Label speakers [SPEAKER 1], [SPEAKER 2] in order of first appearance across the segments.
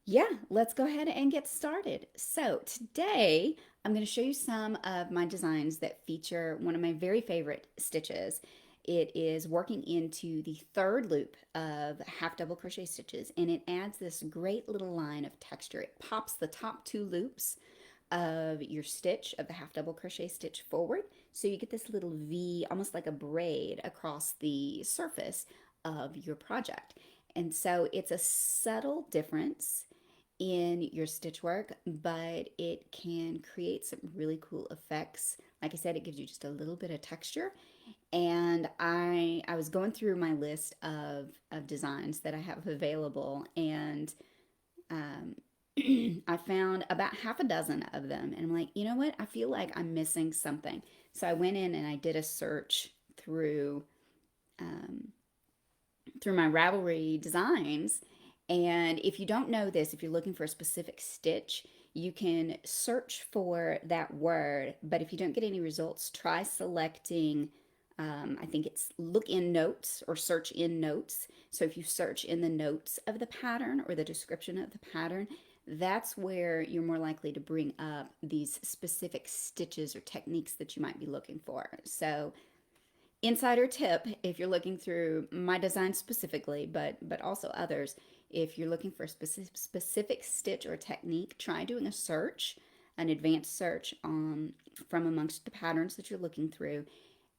[SPEAKER 1] Yeah, let's go ahead and get started. So today I'm going to show you some of my designs that feature one of my very favorite stitches. It is working into the third loop of half double crochet stitches, and it adds this great little line of texture. It pops the top two loops of your stitch of the half double crochet stitch forward, so you get this little V, almost like a braid, across the surface of your project. And so it's a subtle difference in your stitch work, but it can create some really cool effects. Like I said, it gives you just a little bit of texture. And I was going through my list of designs that I have available, and um, I found about half a dozen of them. And I'm like, you know what? I feel like I'm missing something. So I went in and I did a search um, through my Ravelry designs. And if you don't know this, if you're looking for a specific stitch, you can search for that word. But if you don't get any results, try selecting, I think it's look in notes or search in notes. So if you search in the notes of the pattern or the description of the pattern, that's where you're more likely to bring up these specific stitches or techniques that you might be looking for. So insider tip, if you're looking through my design specifically, but also others, if you're looking for a specific stitch or technique, try doing a search, an advanced search from amongst the patterns that you're looking through.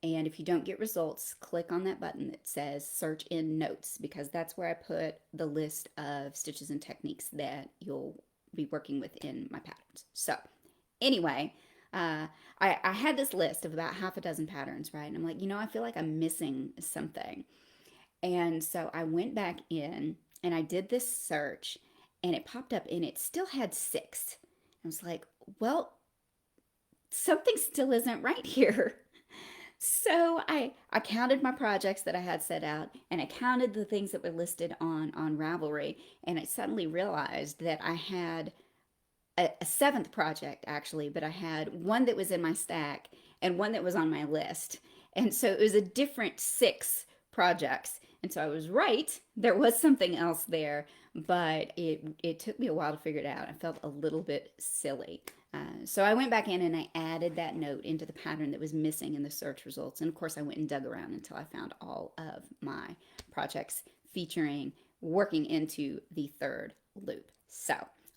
[SPEAKER 1] And if you don't get results, click on that button that says search in notes, because that's where I put the list of stitches and techniques that you'll be working with in my patterns. So anyway, uh, I had this list of about half a dozen patterns, right? And I'm like, I feel like I'm missing something. And so I went back in and I did this search, and it popped up and it still had six. I was like, well, something still isn't right here. So I counted my projects that I had set out, and I counted the things that were listed on Ravelry, and I suddenly realized that I had a seventh project actually, but I had one that was in my stack and one that was on my list. And so it was a different six projects. And so I was right. There was something else there, but it took me a while to figure it out. I felt a little bit silly. So I went back in and I added that note into the pattern that was missing in the search results. And of course, I went and dug around until I found all of my projects featuring working into the third loop. So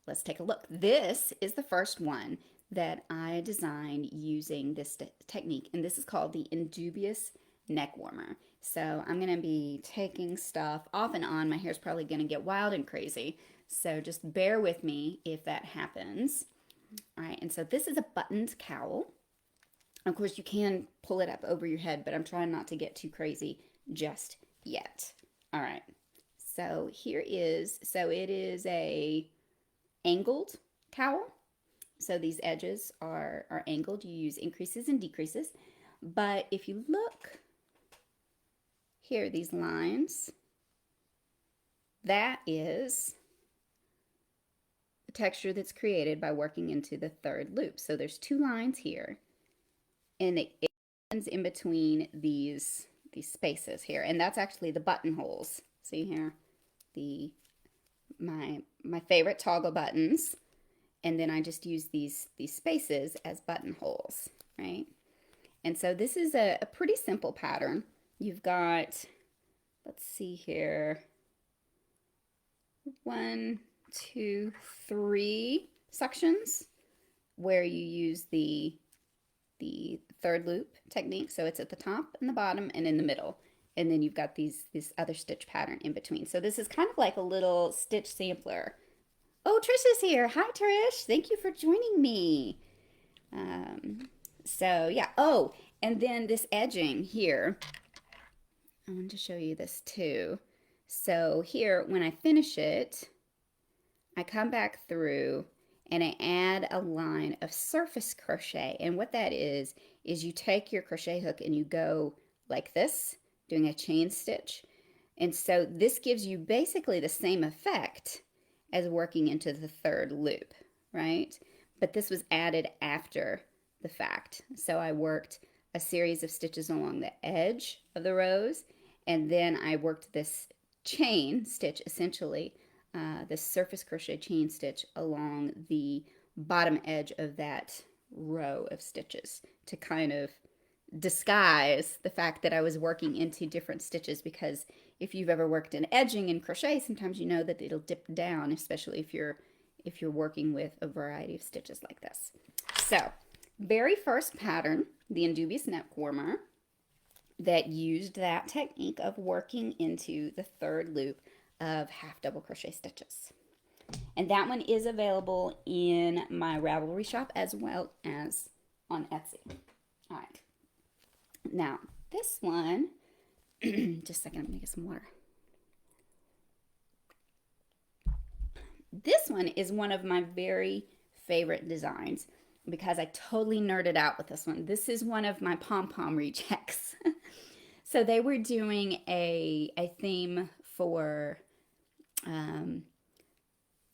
[SPEAKER 1] let's take a look. This is the first one that I designed using this technique, and this is called the Indubious Neckwarmer. So I'm going to be taking stuff off and on. My hair's probably going to get wild and crazy, so just bear with me if that happens. All right, and so this is a buttoned cowl. Of course, you can pull it up over your head, but I'm trying not to get too crazy just yet. All right, so it is a angled cowl. So these edges are angled. You use increases and decreases. But if you look here, these lines, that is the texture that's created by working into the third loop. So there's two lines here, and it ends in between these spaces here, and that's actually the buttonholes. See here, my favorite toggle buttons, and then I just use these spaces as buttonholes, right? And so this is a pretty simple pattern. You've got, let's see here, 1, 2, 3 sections where you use the third loop technique. So it's at the top and the bottom and in the middle. And then you've got this other stitch pattern in between. So this is kind of like a little stitch sampler. Oh, Trish is here. Hi, Trish. Thank you for joining me. So yeah. Oh, and then this edging here. I wanted to show you this too. So here, when I finish it, I come back through and I add a line of surface crochet. And what that is you take your crochet hook and you go like this, doing a chain stitch. And so this gives you basically the same effect as working into the third loop, right? But this was added after the fact. So I worked a series of stitches along the edge of the rows, and then I worked this chain stitch essentially this surface crochet chain stitch along the bottom edge of that row of stitches to kind of disguise the fact that I was working into different stitches, because if you've ever worked in edging and crochet, sometimes you know that it'll dip down, especially if you're working with a variety of stitches like this. So, very first pattern, the Indubious Neckwarmer, that used that technique of working into the third loop of half double crochet stitches. And that one is available in my Ravelry shop as well as on Etsy. All right. Now, this one, just a second, I'm going to get some water. This one is one of my very favorite designs because I totally nerded out with this one. This is one of my pom-pom rejects. So they were doing a theme for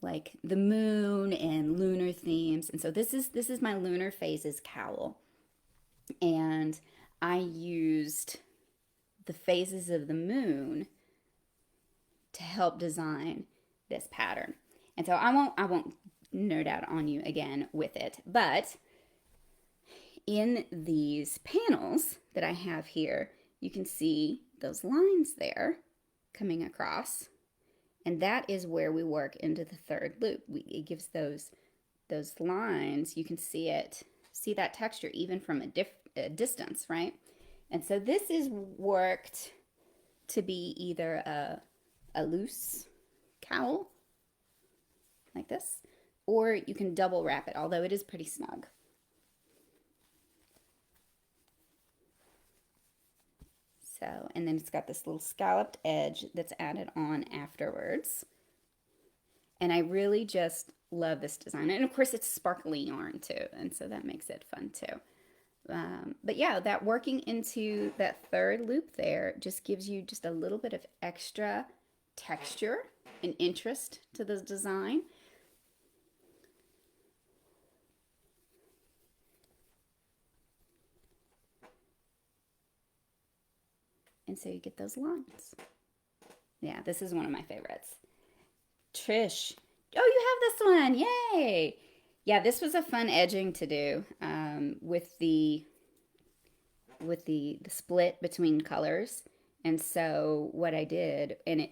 [SPEAKER 1] like the moon and lunar themes. And so this is my lunar phases cowl. And I used the phases of the moon to help design this pattern. And so I won't nerd out on you again with it, but in these panels that I have here, you can see those lines there coming across, and that is where we work into the third loop. It gives those lines, you can see that texture even from a distance, right? And so this is worked to be either a loose cowl like this, or you can double wrap it, although it is pretty snug. So, and then it's got this little scalloped edge that's added on afterwards. And I really just love this design. And of course it's sparkly yarn too, and so that makes it fun too. But yeah, that working into that third loop there just gives you just a little bit of extra texture and interest to this design. And so you get those lines. Yeah, this is one of my favorites. Trish. Oh, you have this one. Yay. Yeah, this was a fun edging to do with the split between colors. And so what I did, and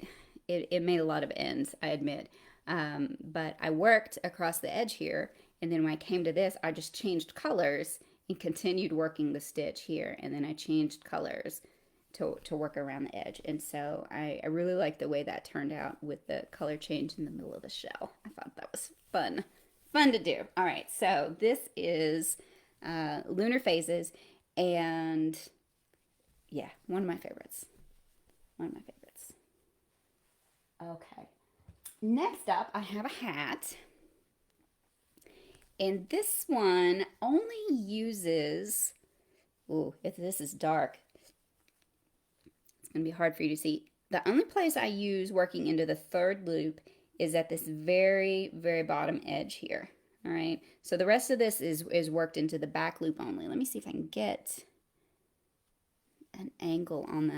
[SPEAKER 1] it made a lot of ends, I admit. But I worked across the edge here, and then when I came to this, I just changed colors and continued working the stitch here. And then I changed colors to work around the edge. And so I really like the way that turned out with the color change in the middle of the shell. I thought that was fun to do. All right, so this is Lunar Phases, and yeah, one of my favorites. Okay, next up I have a hat, and this one only uses, ooh, if this is dark, gonna be hard for you to see. The only place I use working into the third loop is at this very, very bottom edge here. All right, so the rest of this is worked into the back loop only. Let me see if I can get an angle on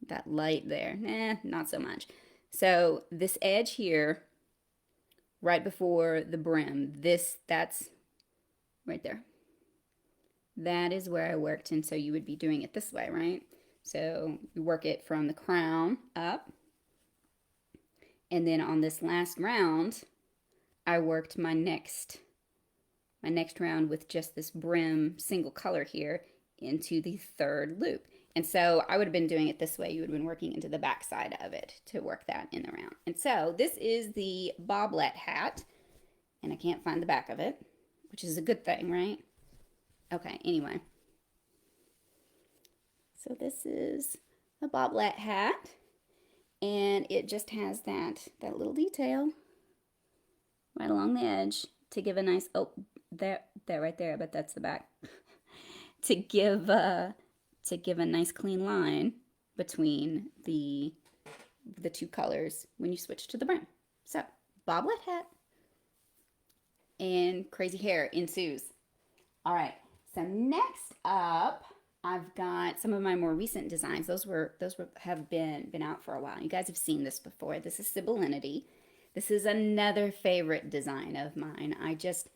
[SPEAKER 1] that light there. Nah, not so much. So this edge here, right before the brim, that's right there. That is where I worked, and so you would be doing it this way, right? So you work it from the crown up, and then on this last round, I worked my next round with just this brim single color here into the third loop. And so I would have been doing it this way. You would have been working into the back side of it to work that in the round. And so this is the Baublette Hat, and I can't find the back of it, which is a good thing, right? Okay, anyway. So this is a Baublette hat, and it just has that little detail right along the edge to give a nice, oh, there right there, but that's the back, to give a nice clean line between the two colors when you switch to the brim. So Baublette hat, and crazy hair ensues. All right, so next up, I've got some of my more recent designs. Those have been out for a while. You guys have seen this before. This is Sibyllinity This is another favorite design of mine. I just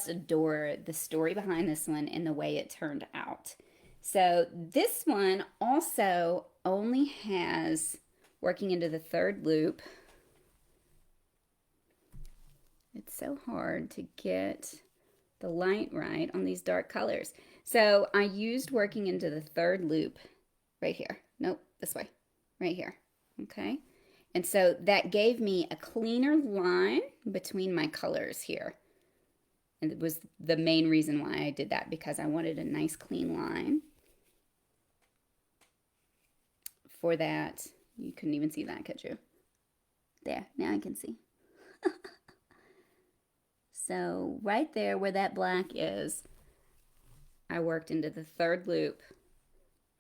[SPEAKER 1] adore the story behind this one and the way it turned out. So this one also only has working into the third loop. It's so hard to get the light right on these dark colors. So I used working into the third loop right here. Nope, this way, right here. Okay. And so that gave me a cleaner line between my colors here. And it was the main reason why I did that, because I wanted a nice clean line for that. You couldn't even see that, could you? There, now I can see. So right there where that black is, I worked into the third loop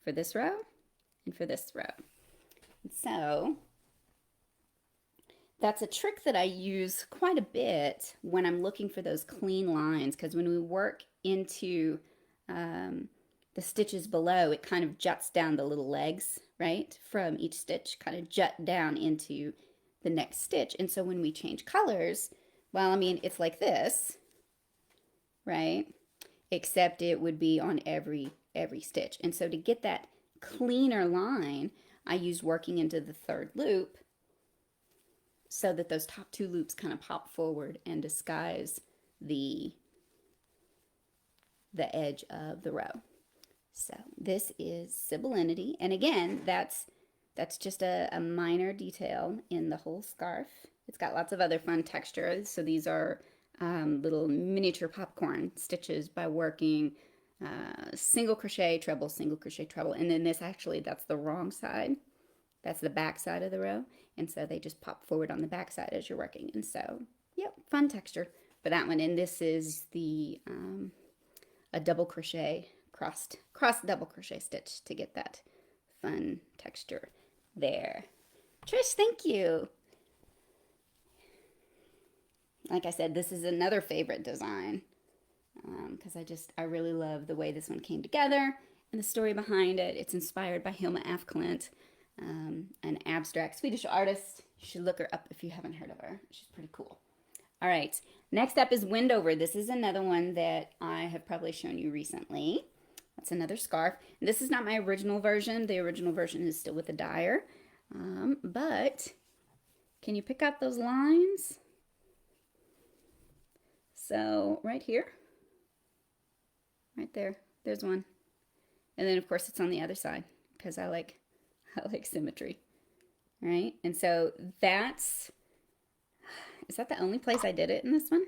[SPEAKER 1] for this row and for this row. And so that's a trick that I use quite a bit when I'm looking for those clean lines, because when we work into the stitches below, it kind of juts down the little legs, right, from each stitch, kind of jut down into the next stitch. And so when we change colors, well, I mean, it's like this, right? Except it would be on every stitch. And so to get that cleaner line, I use working into the third loop so that those top two loops kind of pop forward and disguise the edge of the row. So this is Sibyllinity. And again, that's just a minor detail in the whole scarf. It's got lots of other fun textures. So these are little miniature popcorn stitches by working single crochet, treble, single crochet, treble. And then this actually, that's the wrong side. That's the back side of the row. And so they just pop forward on the back side as you're working. And so, yep, fun texture for that one. And this is the a double crochet, cross double crochet stitch to get that fun texture there. Trish, thank you. Like I said, this is another favorite design because I really love the way this one came together and the story behind it. It's inspired by Hilma af Klint, an abstract Swedish artist. You should look her up if you haven't heard of her. She's pretty cool. All right, next up is Wendover. This is another one that I have probably shown you recently. That's another scarf. And this is not my original version. The original version is still with the dyer. But can you pick out those lines? So right here, right there, there's one. And then of course it's on the other side because I like symmetry, right? And so is that the only place I did it in this one?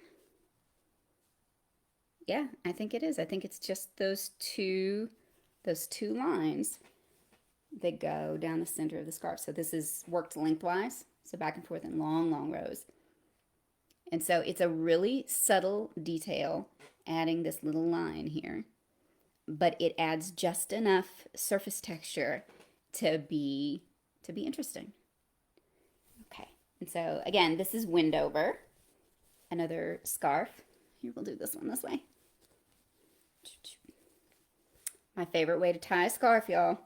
[SPEAKER 1] Yeah, I think it is. I think it's just those two lines that go down the center of the scarf. So this is worked lengthwise, so back and forth in long, long rows. And so it's a really subtle detail, adding this little line here, but it adds just enough surface texture to be interesting. Okay, and so again, this is Wendover, another scarf. Here, we'll do this one this way. My favorite way to tie a scarf, y'all.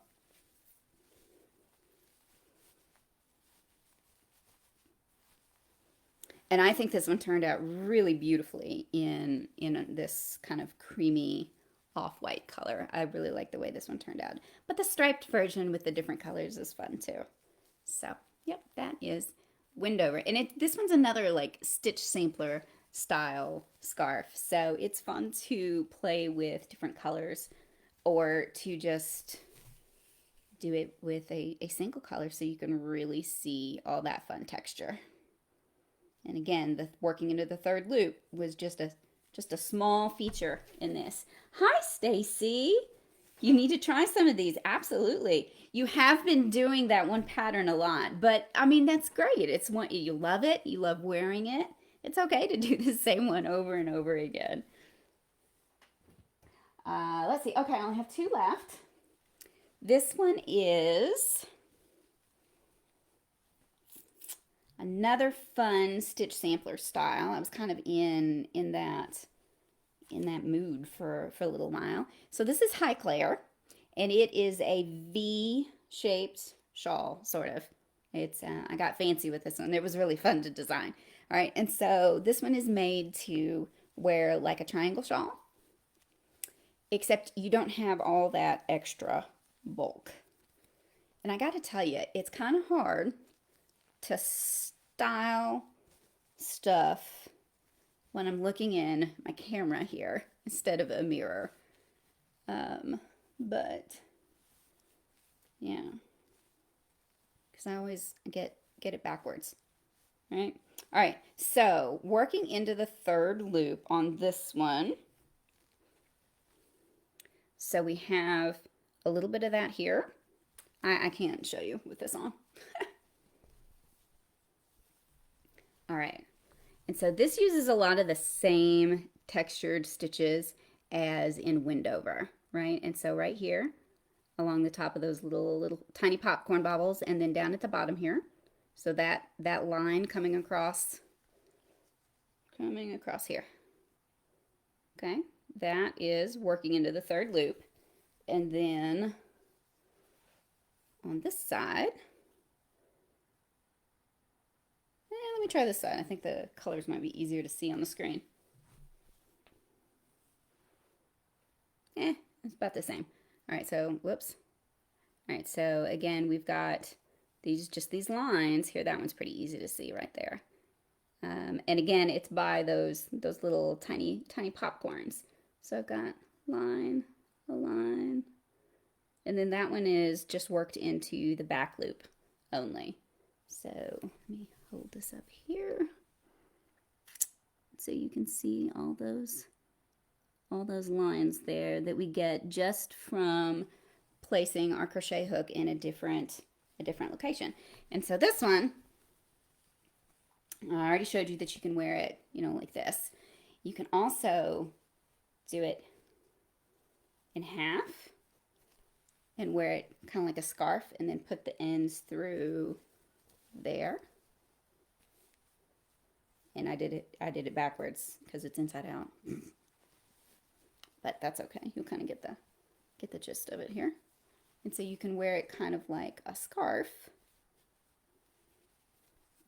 [SPEAKER 1] And I think this one turned out really beautifully in this kind of creamy off-white color. I really like the way this one turned out. But the striped version with the different colors is fun too. So, yep, that is Wendover. And this one's another like stitch sampler style scarf. So it's fun to play with different colors or to just do it with a single color so you can really see all that fun texture. And again, the working into the third loop was just a small feature in this. Hi, Stacy. You need to try some of these. Absolutely. You have been doing that one pattern a lot, but I mean, that's great. It's one, you love it. You love wearing it. It's okay to do the same one over and over again. Let's see. Okay, I only have two left. This one is another fun stitch sampler style. I was kind of in that mood for a little while. So this is Highclere, and it is a V-shaped shawl, sort of. It's I got fancy with this one. It was really fun to design. All right, and so this one is made to wear like a triangle shawl, except you don't have all that extra bulk. And I got to tell you, it's kind of hard to style stuff when I'm looking in my camera here instead of a mirror. But yeah, because I always get it backwards, right? All right, so working into the third loop on this one. So we have a little bit of that here. I can't show you with this on. All right, and so this uses a lot of the same textured stitches as in Wendover, right? And so right here, along the top of those little tiny popcorn baubles, and then down at the bottom here. So that line coming across here. Okay, that is working into the third loop. And then on this side, let me try this side. I think the colors might be easier to see on the screen. It's about the same. All right, so whoops. All right, so again, we've got these lines here. That one's pretty easy to see right there. And again, it's by those little tiny popcorns. So I've got line, a line, and then that one is just worked into the back loop only. So let me hold this up here so you can see all those lines there that we get just from placing our crochet hook in a different location. And so this one, I already showed you that you can wear it, like this. You can also do it in half and wear it kind of like a scarf and then put the ends through there. And I did it backwards because it's inside out. But that's okay. You'll kind of get the gist of it here. And so you can wear it kind of like a scarf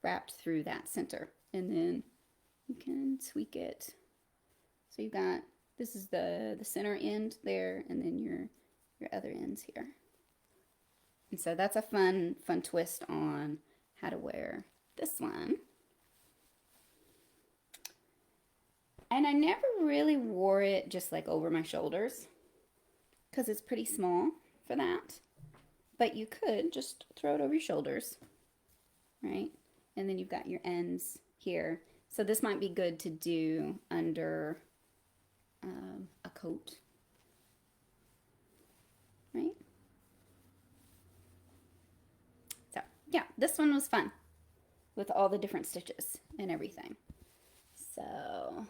[SPEAKER 1] wrapped through that center. And then you can tweak it. So you've got, this is the center end there, and then your other ends here. And so that's a fun twist on how to wear this one. And I never really wore it just like over my shoulders because it's pretty small for that. But you could just throw it over your shoulders, right? And then you've got your ends here. So this might be good to do under a coat, right? So yeah, this one was fun with all the different stitches and everything. So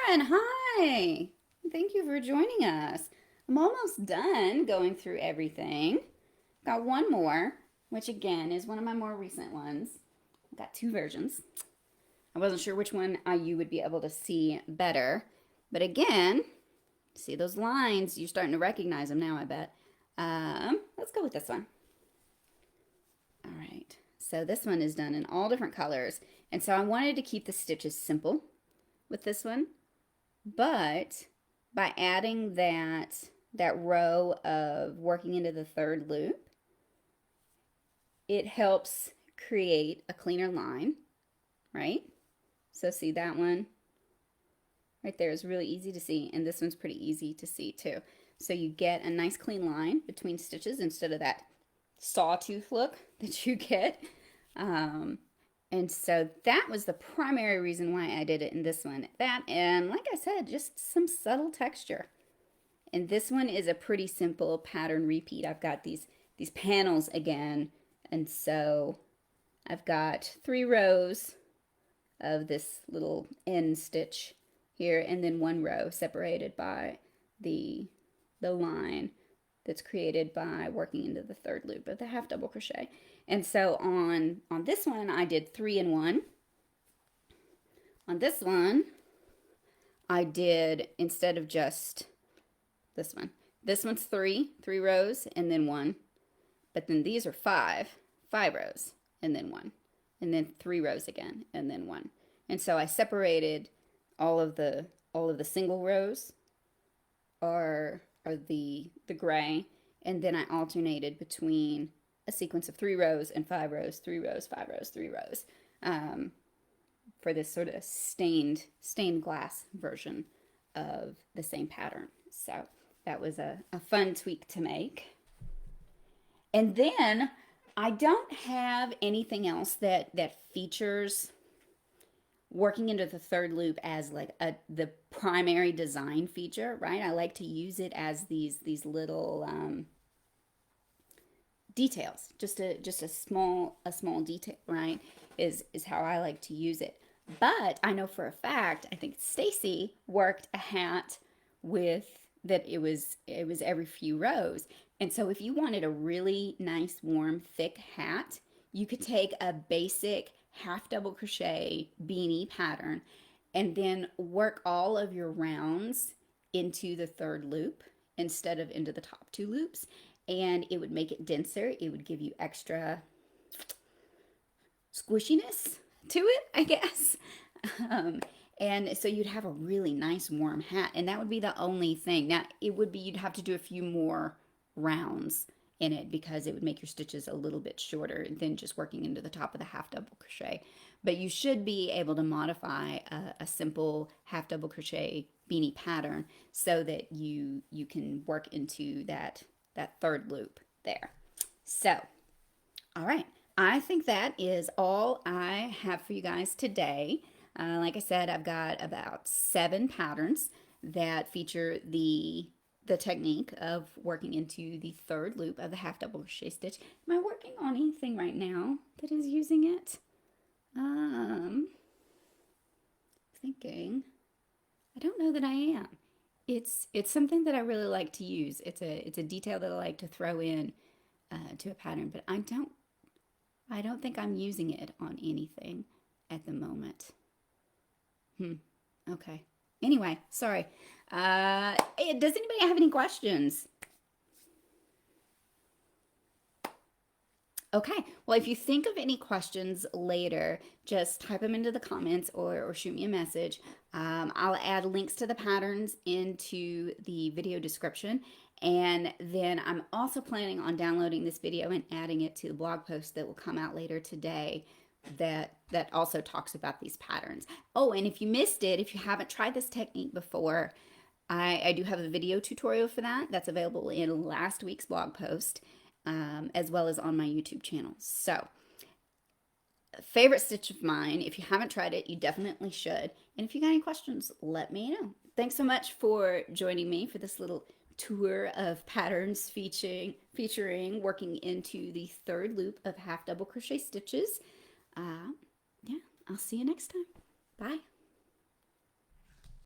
[SPEAKER 1] Erin, hi! Thank you for joining us. I'm almost done going through everything. Got one more, which again is one of my more recent ones. I've got two versions. I wasn't sure which one you would be able to see better. But again, see those lines? You're starting to recognize them now, I bet. Let's go with this one. All right. So this one is done in all different colors. And so I wanted to keep the stitches simple with this one. But by adding that row of working into the third loop, it helps create a cleaner line, right? So see that one right there is really easy to see, and this one's pretty easy to see too. So you get a nice clean line between stitches instead of that sawtooth look that you get. And so that was the primary reason why I did it in this one. That, and like I said, just some subtle texture. And this one is a pretty simple pattern repeat. I've got these panels again, and so I've got 3 rows of this little end stitch here, and then 1 row separated by the line that's created by working into the third loop of the half double crochet. And so on this one, I did 3 in 1. On this one, I did, instead of just this one's 3 rows and then 1. But then these are 5 rows and then one, and then 3 rows again, and then one. And so I separated all of the single rows are the gray, and then I alternated between a sequence of 3 rows and 5 rows, 3 rows, 5 rows, 3 rows, for this sort of stained glass version of the same pattern. So that was a fun tweak to make. And then I don't have anything else that features working into the third loop as like the primary design feature, right? I like to use it as these little details, just a small detail, right? Is how I like to use it. But I know for a fact, I think Stacy worked a hat with that it was every few rows. And so if you wanted a really nice, warm, thick hat, you could take a basic half double crochet beanie pattern and then work all of your rounds into the third loop instead of into the top 2 loops. And it would make it denser. It would give you extra squishiness to it, I guess. And so you'd have a really nice warm hat, and that would be the only thing. Now, it would be, you'd have to do a few more rounds in it because it would make your stitches a little bit shorter than just working into the top of the half double crochet. But you should be able to modify a simple half double crochet beanie pattern so that you can work into that third loop there. So, all right. I think that is all I have for you guys today. Like I said, I've got about 7 patterns that feature the technique of working into the third loop of the half double crochet stitch. Am I working on anything right now that is using it? Thinking. I don't know that I am. It's something that I really like to use. It's a detail that I like to throw in to a pattern, but I don't think I'm using it on anything at the moment. Okay. Anyway, sorry. Does anybody have any questions? Okay. Well, if you think of any questions later, just type them into the comments or shoot me a message. I'll add links to the patterns into the video description. And then I'm also planning on downloading this video and adding it to the blog post that will come out later today that also talks about these patterns. Oh, and if you missed it, if you haven't tried this technique before, I do have a video tutorial for that. That's available in last week's blog post, as well as on my YouTube channel. So, favorite stitch of mine. If you haven't tried it, you definitely should. And if you got any questions, let me know. Thanks so much for joining me for this little tour of patterns featuring working into the third loop of half double crochet stitches. Yeah, I'll see you next time. Bye.